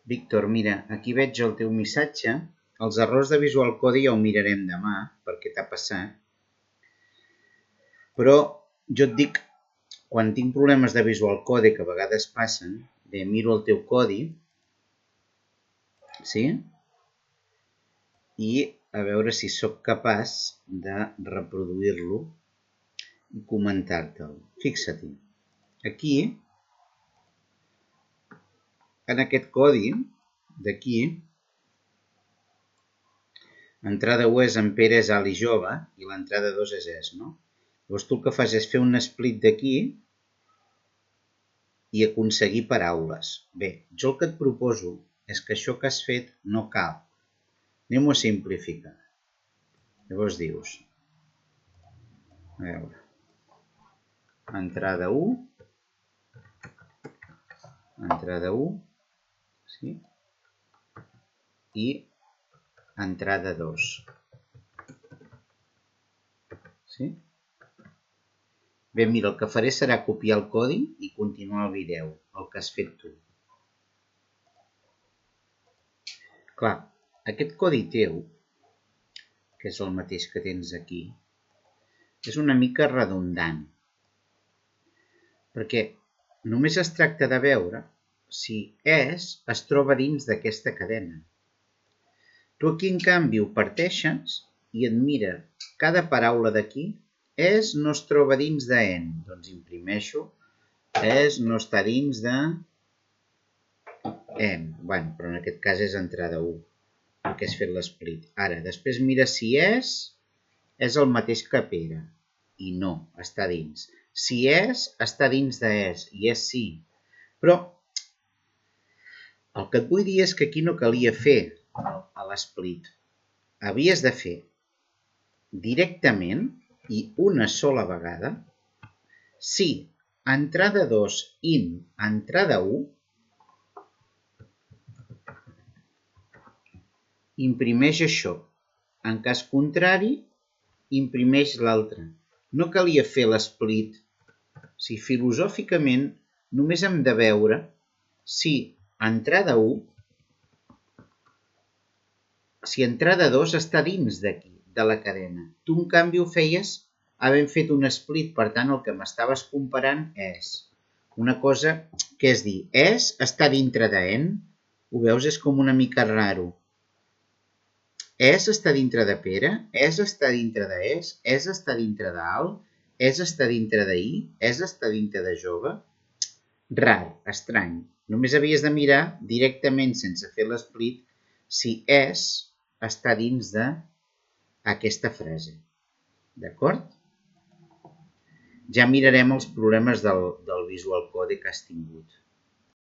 Víctor, mira, aquí veig el teu missatge. Els errors de Visual Code ja ho mirarem demà, perquè t'ha passat. Però jo et dic, quan tinc problemes de Visual Code, que a vegades passen, bé, miro el teu codi, sí? I a veure si sóc capaç de reproduir-lo i comentar-te'l. Fixa-t'hi. Aquí, en aquest codi d'aquí, entrada 1 és en Pere, és alt i jove, i l'entrada 2 és es, no? Llavors tu el que fas és fer un split d'aquí i aconseguir paraules. Bé, jo el que et proposo és que això que has fet no cal. Anem-ho a simplificar. Llavors dius, a veure, entrada 1, sí? I entrada 2. Sí? Bé, mira, el que faré serà copiar el codi i continuar el vídeo, el que has fet tu. Clar, aquest codi teu, que és el mateix que tens aquí, és una mica redundant, perquè només es tracta de veure si es troba dins d'aquesta cadena. Tu aquí, en canvi, ho parteixes i et mira cada paraula d'aquí. Es no es troba dins de en. Doncs imprimeixo. Es no està dins de en. Bueno, però en aquest cas és entrada 1, perquè has fet l'split. Ara, després mira si és el mateix que Pere. I no, està dins. Si està dins de es, i és sí. Però el que et vull dir és que aquí no calia fer l'split. Havies de fer directament i una sola vegada, si entrada 2 in entrada 1, imprimeix això. En cas contrari, imprimeix l'altre. No calia fer l'split. Si filosòficament només hem de veure si entrada 1, si entrada 2 està dins d'aquí, de la cadena. Tu, en canvi, ho feies havent fet un split, per tant, el que m'estaves comparant és una cosa, que és dir, està dintre de en, ho veus, és com una mica raro. Està dintre de Pere, està dintre de es està dintre d'alt, està dintre de i, està dintre de jove. Rar, estrany. Només havies de mirar directament, sense fer l'split, si està dins d'aquesta frase. D'acord? Ja mirarem els problemes del Visual Code que has tingut.